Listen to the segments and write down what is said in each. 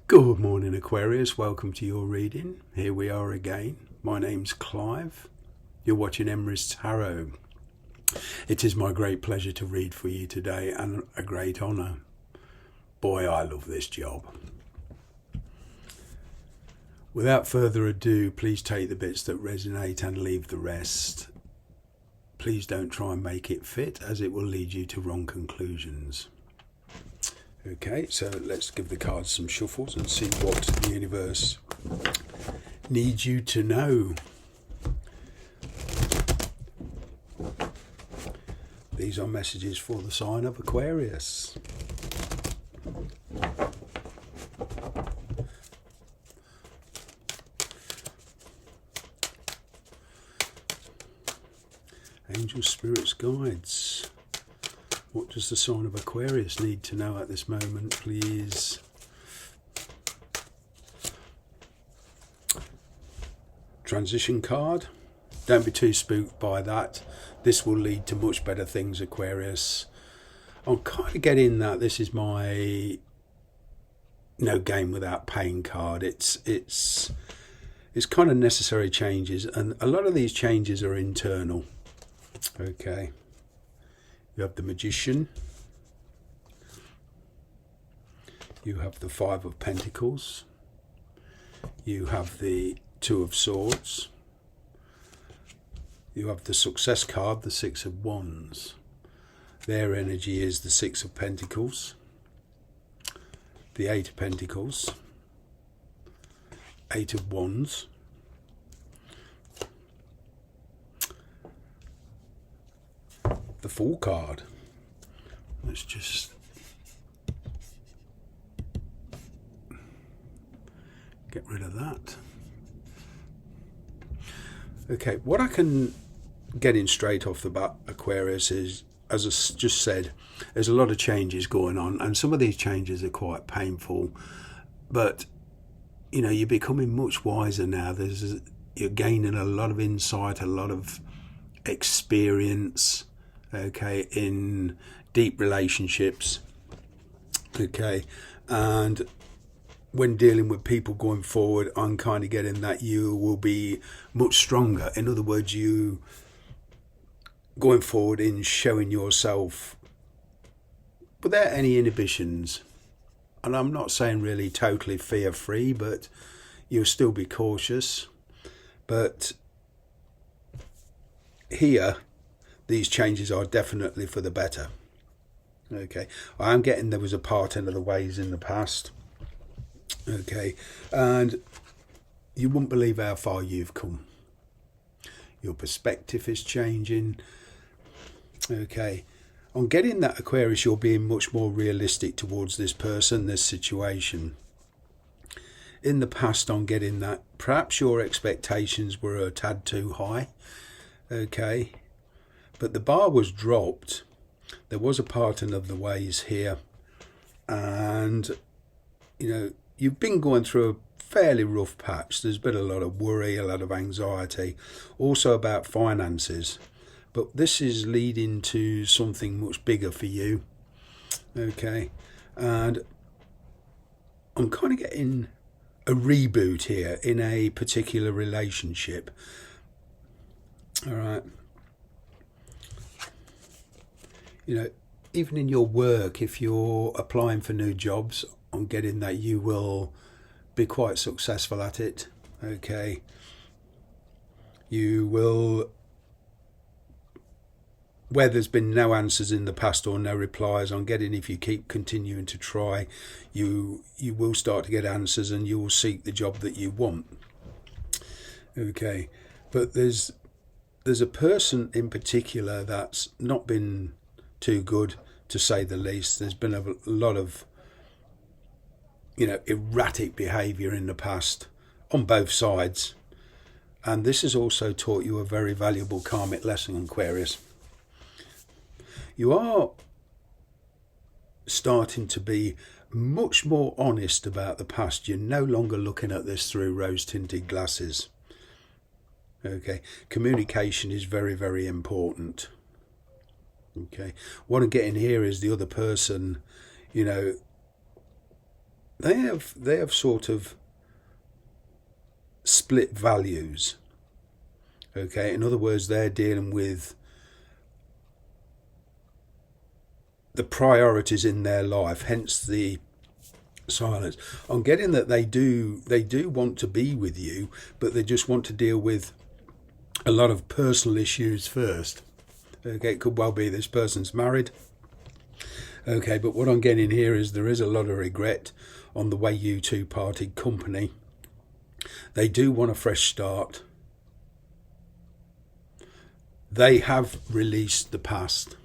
Good morning, Aquarius. Welcome to your reading. Here we are again. My name's Clive. You're watching Emery's Tarot. It is my great pleasure to read for you today and a great honour. Boy, I love this job. Without further ado, please take the bits that resonate and leave the rest. Please don't try and make it fit, as it will lead you to wrong conclusions. Okay, so let's give the cards some shuffles and see what the universe needs you to know. These are messages for the sign of Aquarius. Angels, spirits, guides. What does the sign of Aquarius need to know at this moment, please? Transition card. Don't be too spooked by that. This will lead to much better things, Aquarius. I'm kind of getting that this is my no gain without pain card. It's kind of necessary changes, and a lot of these changes are internal. Okay. You have the Magician. You have the Five of Pentacles. You have the Two of Swords. You have the Success card, the Six of Wands. Their energy is the Six of Pentacles, the Eight of Pentacles, Eight of Wands, the Fool card. Let's just get rid of that. Okay, what I can get in straight off the bat, Aquarius, is, as I just said, there's a lot of changes going on, and some of these changes are quite painful, but you know, you're becoming much wiser now. You're gaining a lot of insight, a lot of experience, okay, in deep relationships, okay, and when dealing with people going forward, I'm kind of getting that you will be much stronger. In other words, you going forward in showing yourself without any inhibitions. And I'm not saying really totally fear-free, but you'll still be cautious. But here, these changes are definitely for the better. Okay, I am getting there was a part in of the ways in the past. Okay, and you wouldn't believe how far you've come. Your perspective is changing. Okay, on getting that, Aquarius, you're being much more realistic towards this person, this situation. In the past, on getting that, perhaps your expectations were a tad too high. Okay, but the bar was dropped. There was a parting of the ways here, and you know, you've been going through a fairly rough patch. There's been a lot of worry, a lot of anxiety, also about finances. But this is leading to something much bigger for you. Okay. And I'm kind of getting a reboot here in a particular relationship. All right. You know, even in your work, if you're applying for new jobs, I'm getting that you will be quite successful at it. Okay, you will, where there's been no answers in the past or no replies, I'm getting if you keep continuing to try, you will start to get answers and you will seek the job that you want. Okay, but there's a person in particular that's not been too good, to say the least. There's been a lot of, you know, erratic behaviour in the past on both sides, and this has also taught you a very valuable karmic lesson, Aquarius. You are starting to be much more honest about the past. You're no longer looking at this through rose-tinted glasses. Okay, communication is very, very important. Okay, what I'm getting here is the other person, you know, they have sort of split values. Okay, in other words, they're dealing with the priorities in their life, hence the silence. I'm getting that they do want to be with you, but they just want to deal with a lot of personal issues first. Okay, it could well be this person's married. Okay, but what I'm getting here is there is a lot of regret on the way you two parted company. They do want a fresh start. They have released the past.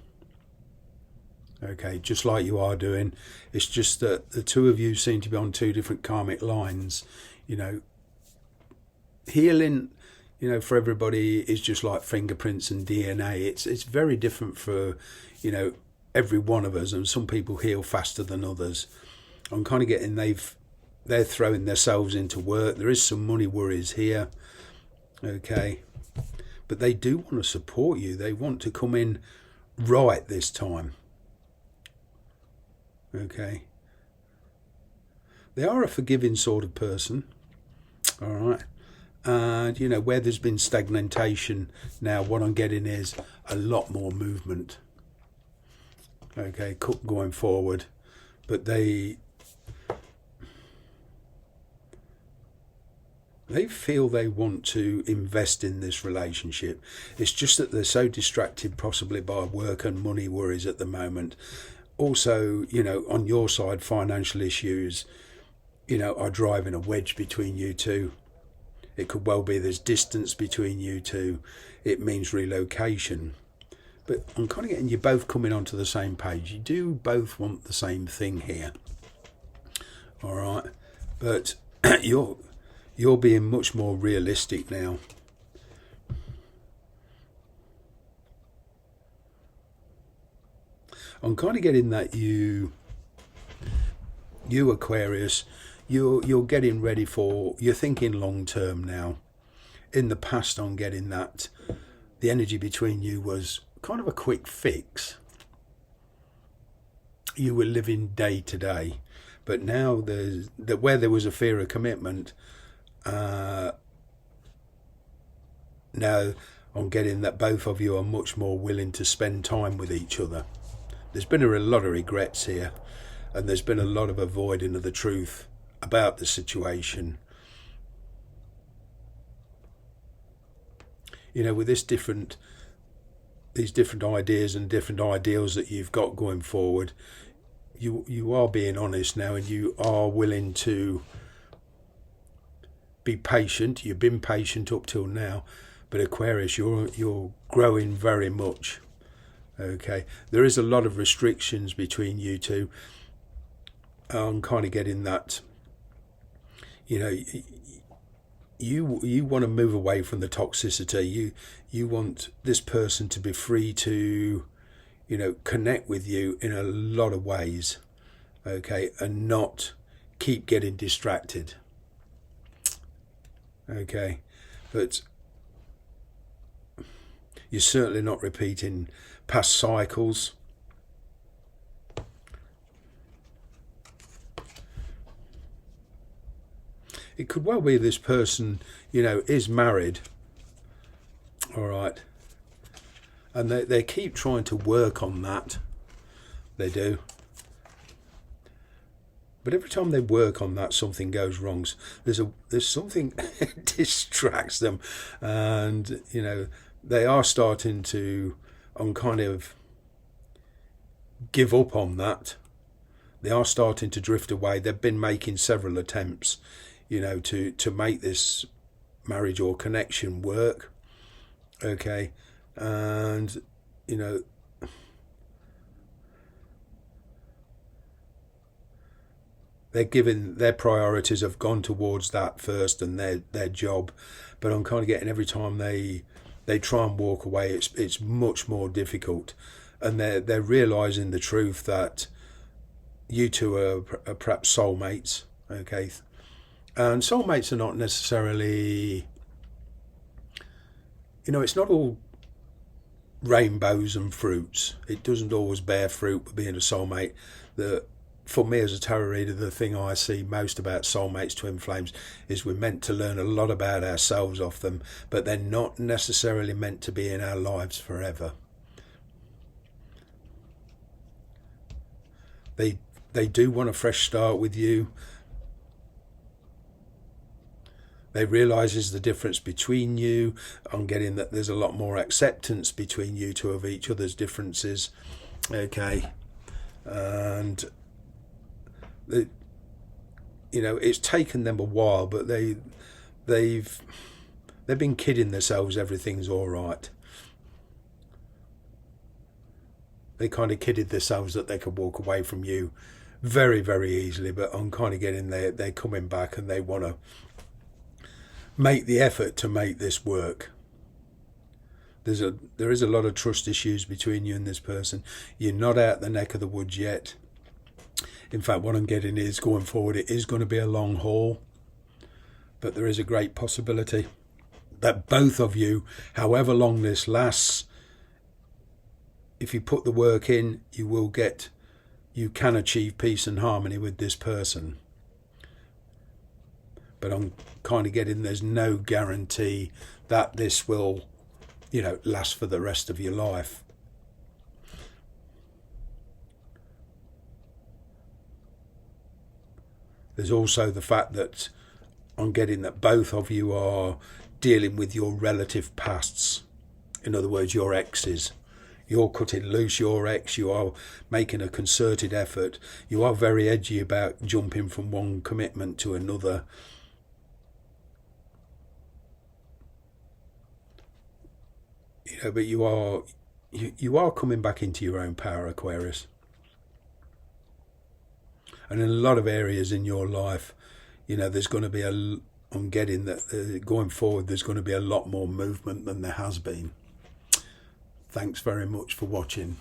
Okay, just like you are doing. It's just that the two of you seem to be on two different karmic lines. You know, healing, for everybody is just like fingerprints and DNA. It's very different for, every one of us, and some people heal faster than others. I'm kind of getting they're throwing themselves into work. There is some money worries here. Okay. But they do want to support you. They want to come in right this time. Okay. They are a forgiving sort of person. All right. And, where there's been stagnation, now what I'm getting is a lot more movement. Okay, going forward. But they feel they want to invest in this relationship. It's just that they're so distracted possibly by work and money worries at the moment. Also, on your side, financial issues, are driving a wedge between you two. It could well be there's distance between you two. It means relocation. But I'm kind of getting you both coming onto the same page. You do both want the same thing here. All right. But you're being much more realistic now. I'm kind of getting that you Aquarius, you're getting ready you're thinking long term now. In the past, I'm getting that the energy between you was kind of a quick fix. You were living day to day, but now where there was a fear of commitment. Now I'm getting that both of you are much more willing to spend time with each other. There's been a lot of regrets here, and there's been a lot of avoiding of the truth about the situation. With these different ideas and different ideals that you've got going forward, you are being honest now, and you are willing to be patient. You've been patient up till now, but Aquarius, you're growing very much. Okay, there is a lot of restrictions between you two. I'm kind of getting that. You want to move away from the toxicity. You want this person to be free to, connect with you in a lot of ways. Okay, and not keep getting distracted. Okay, but you're certainly not repeating past cycles. It could well be this person, is married. All right. And they keep trying to work on that. They do. But every time they work on that, something goes wrong. There's something distracts them, and they are starting to kind of give up on that. They are starting to drift away. They've been making several attempts, to make this marriage or connection work. Okay, and they're given their priorities have gone towards that first and their job, but I'm kind of getting every time they try and walk away, it's much more difficult, and they're realizing the truth that you two are perhaps soulmates. Okay, and soulmates are not necessarily, it's not all rainbows and fruits. It doesn't always bear fruit being a soulmate. for me as a tarot reader, the thing I see most about soulmates, twin flames, is we're meant to learn a lot about ourselves off them, but they're not necessarily meant to be in our lives forever. They do want a fresh start with you. They realises the difference between you. I'm getting that there's a lot more acceptance between you two of each other's differences. Okay. And it's taken them a while, but they've been kidding themselves everything's all right. They kind of kidded themselves that they could walk away from you very, very easily, but I'm kind of getting they're coming back and they want to make the effort to make this work. There is a lot of trust issues between you and this person. You're not out the neck of the woods yet. In fact, what I'm getting is going forward, it is going to be a long haul, but there is a great possibility that both of you, however long this lasts, if you put the work in, you can achieve peace and harmony with this person. But I'm kind of getting there's no guarantee that this will, last for the rest of your life. There's also the fact that I'm getting that both of you are dealing with your relative pasts. In other words, your exes. You're cutting loose your ex. You are making a concerted effort. You are very edgy about jumping from one commitment to another. But you are coming back into your own power, Aquarius. And in a lot of areas in your life, there's going to be I'm getting that going forward, there's going to be a lot more movement than there has been. Thanks very much for watching.